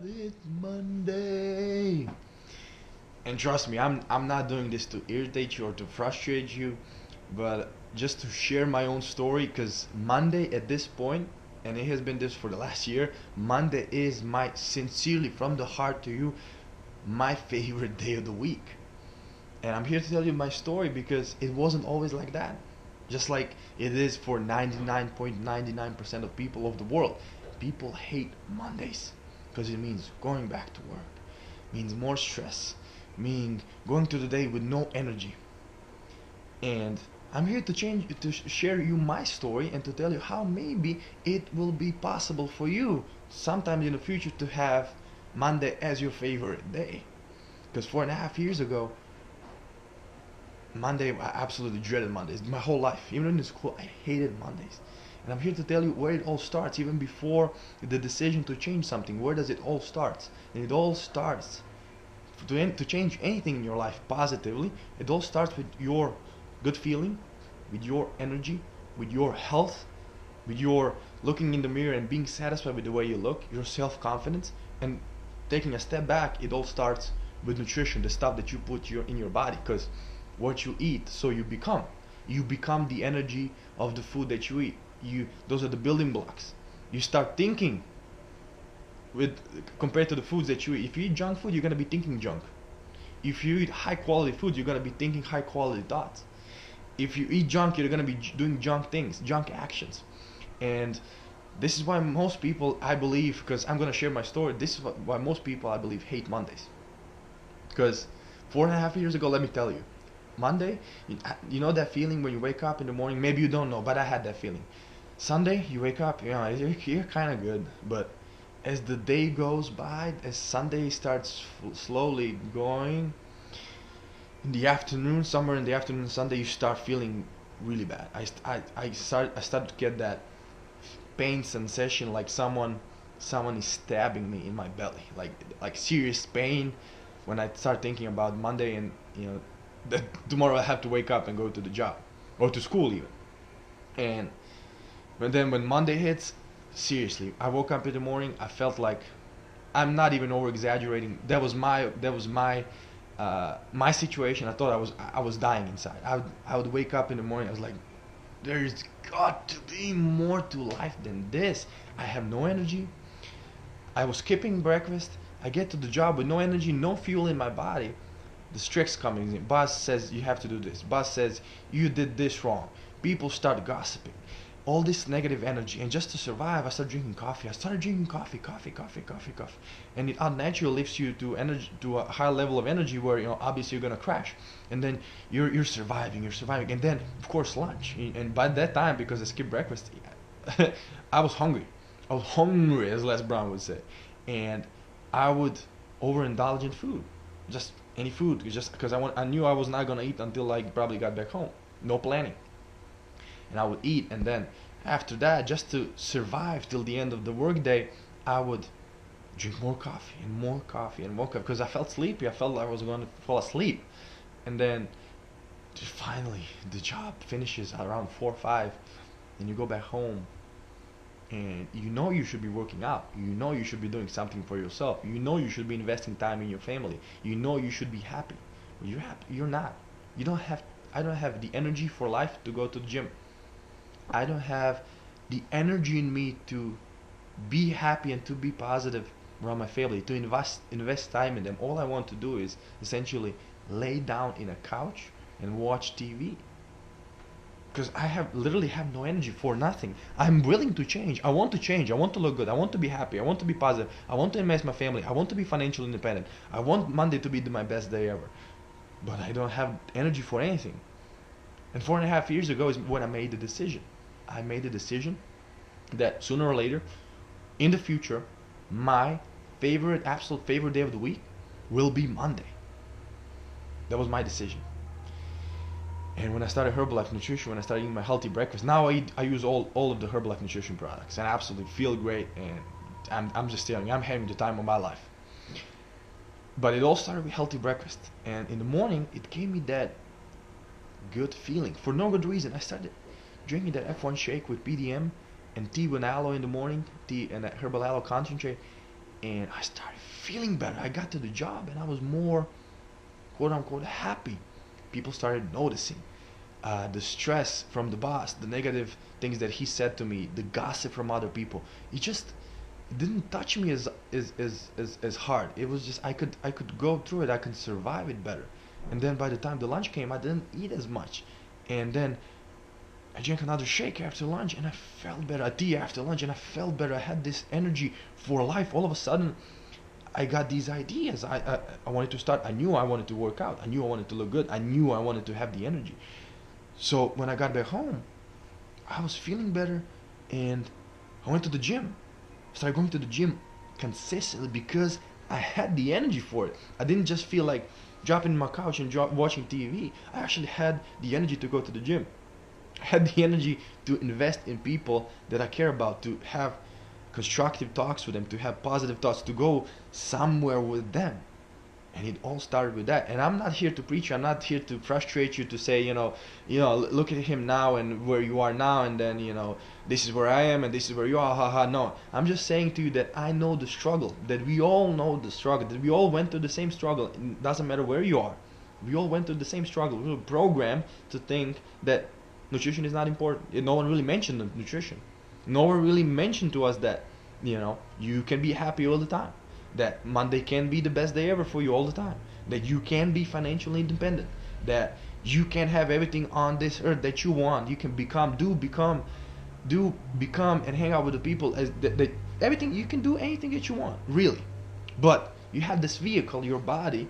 it's Monday. And trust me, I'm not doing this to irritate you or to frustrate you, but just to share my own story. Because Monday at this point, and it has been this for the last year, Monday is my, sincerely from the heart to you, my favorite day of the week. And I'm here to tell you my story because it wasn't always like that. Just like it is for 99.99% of people of the world. People hate Mondays because it means going back to work, means more stress, meaning going to the day with no energy. And I'm here to share you my story and to tell you how maybe it will be possible for you sometime in the future to have Monday as your favorite day. Because 4.5 years ago, Monday, I absolutely dreaded Mondays. My whole life, even in school, I hated Mondays. And I'm here to tell you where it all starts, even before the decision to change something. Where does it all start? And it all starts to change anything in your life positively. It all starts with your good feeling, with your energy, with your health, with your looking in the mirror and being satisfied with the way you look, your self-confidence, and taking a step back. It all starts with nutrition, the stuff that you put in your body, because what you eat, so you become. You become the energy of the food that you eat. Those are the building blocks. You start thinking with compared to the foods that you eat. If you eat junk food, you're gonna be thinking junk. If you eat high quality food, you're gonna be thinking high quality thoughts. If you eat junk, you're gonna be doing junk things, junk actions. And this is why most people, I believe, because I'm gonna share my story. This is why most people, I believe, hate Mondays. Because 4.5 years ago, let me tell you, Monday, you know that feeling when you wake up in the morning? Maybe you don't know, but I had that feeling. Sunday, you wake up, you're kind of good, but as the day goes by, as Sunday starts slowly going, in the afternoon, somewhere in the afternoon, Sunday, you start feeling really bad. I started to get that pain sensation, like someone is stabbing me in my belly, like serious pain. When I start thinking about Monday and that tomorrow I have to wake up and go to the job or to school even. And but then when Monday hits, seriously, I woke up in the morning, I felt like, I'm not even over exaggerating, my situation. I thought I was dying inside. I would wake up in the morning, I was like, there's got to be more to life than this. I have no energy. I was skipping breakfast. I get to the job with no energy, no fuel in my body. The stress coming in. Boss says you have to do this. Boss says you did this wrong. People start gossiping. All this negative energy. And just to survive, I started drinking coffee. I started drinking coffee. And it unnaturally lifts you to energy, to a higher level of energy where, obviously you're gonna crash. And then you're surviving. And then, of course, lunch. And by that time, because I skipped breakfast, I was hungry. I was hungry, as Les Brown would say. And I would overindulge in food. Just any food, just because I knew I was not gonna eat until I probably got back home. No planning. And I would eat, and then after that, just to survive till the end of the workday, I would drink more coffee and more coffee and more coffee because I felt sleepy. I felt like I was going to fall asleep. And then just finally the job finishes around 4 or 5, and you go back home, and you should be working out. You should be doing something for yourself. You should be investing time in your family. You should be happy. But you're happy. You're not. You don't have. I don't have the energy for life to go to the gym. I don't have the energy in me to be happy and to be positive around my family, to invest time in them. All I want to do is essentially lay down in a couch and watch TV. Because I literally have no energy for nothing. I'm willing to change. I want to change. I want to look good. I want to be happy. I want to be positive. I want to invest in my family. I want to be financially independent. I want Monday to be my best day ever. But I don't have energy for anything. And 4.5 years ago is when I made the decision. I made the decision that sooner or later, in the future, my absolute favorite day of the week will be Monday. That was my decision. And when I started Herbalife Nutrition, when I started eating my healthy breakfast, now I use all of the Herbalife Nutrition products, and I absolutely feel great, and I'm just telling you, I'm having the time of my life. But it all started with healthy breakfast, and in the morning, it gave me that good feeling. For no good reason, I started drinking that F1 shake with PDM and tea with aloe in the morning, tea and that herbal aloe concentrate, and I started feeling better. I got to the job and I was more, quote unquote, happy. People started noticing the stress from the boss, the negative things that he said to me, the gossip from other people. It didn't touch me as hard. It was just I could go through it. I could survive it better. And then by the time the lunch came, I didn't eat as much. And then I drank another shake after lunch and I felt better. A tea after lunch and I felt better. I had this energy for life. All of a sudden, I got these ideas. I wanted to start. I knew I wanted to work out. I knew I wanted to look good. I knew I wanted to have the energy. So when I got back home, I was feeling better and I went to the gym. Started going to the gym consistently because I had the energy for it. I didn't just feel like dropping in my couch and watching TV. I actually had the energy to go to the gym. I had the energy to invest in people that I care about, to have constructive talks with them, to have positive thoughts, to go somewhere with them. And it all started with that. And I'm not here to preach. I'm not here to frustrate you, to say, look at him now and where you are now, and then, this is where I am and this is where you are. Ha. No, I'm just saying to you that I know the struggle, that we all know the struggle, that we all went through the same struggle. It doesn't matter where you are. We all went through the same struggle. We were programmed to think that nutrition is not important. No one really mentioned nutrition. No one really mentioned to us that, you can be happy all the time. That Monday can be the best day ever for you all the time. That you can be financially independent. That you can have everything on this earth that you want. You can become and hang out with the people as that everything. You can do anything that you want, really. But you have this vehicle, your body,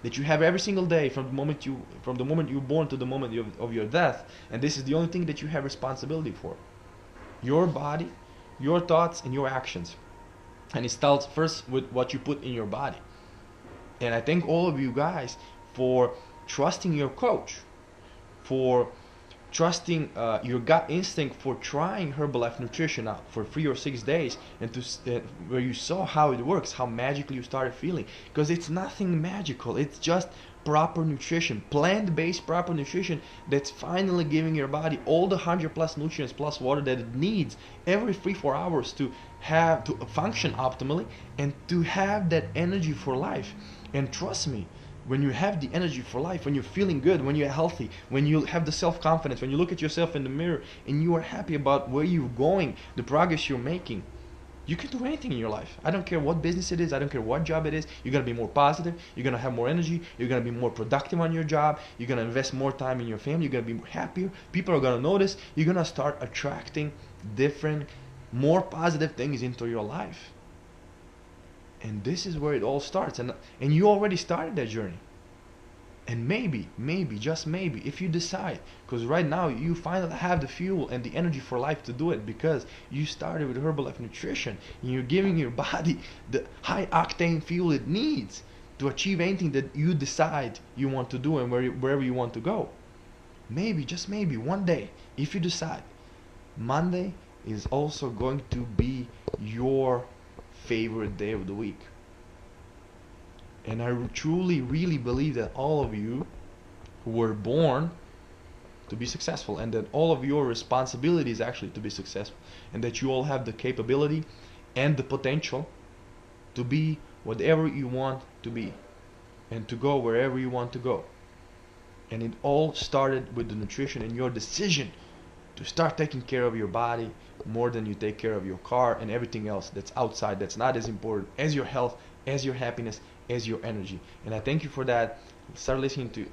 that you have every single day from the moment you're born to the moment of your death, and this is the only thing that you have responsibility for. Your body, your thoughts, and your actions. And it starts first with what you put in your body. And I thank all of you guys for trusting your coach, for trusting your gut instinct, for trying Herbalife Nutrition out for 3 or 6 days, and where you saw how it works, how magically you started feeling. Because it's nothing magical. It's just proper nutrition, plant-based proper nutrition that's finally giving your body all the 100+ nutrients plus water that it needs every 3-4 hours to function optimally and to have that energy for life. And trust me, when you have the energy for life, when you're feeling good, when you're healthy, when you have the self-confidence, when you look at yourself in the mirror and you are happy about where you're going, the progress you're making, you can do anything in your life. I don't care what business it is. I don't care what job it is. You're going to be more positive. You're going to have more energy. You're going to be more productive on your job. You're going to invest more time in your family. You're going to be happier. People are going to notice. You're going to start attracting different, more positive things into your life. And this is where it all starts. And you already started that journey. And maybe, just maybe, if you decide, because right now you finally have the fuel and the energy for life to do it, because you started with Herbalife Nutrition and you're giving your body the high octane fuel it needs to achieve anything that you decide you want to do and wherever you want to go. Maybe, just maybe, one day, if you decide, Monday is also going to be your favorite day of the week. And I truly, really believe that all of you who were born to be successful, and that all of your responsibility is actually to be successful, and that you all have the capability and the potential to be whatever you want to be and to go wherever you want to go. And it all started with the nutrition and your decision to start taking care of your body more than you take care of your car and everything else that's outside, that's not as important as your health, as your happiness, as your energy. And I thank you for that.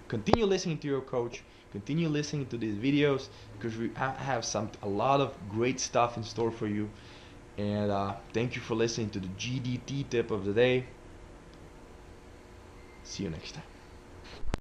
Continue listening to your coach, continue listening to these videos, because we have a lot of great stuff in store for you. And thank you for listening to the GDT tip of the day. See you next time.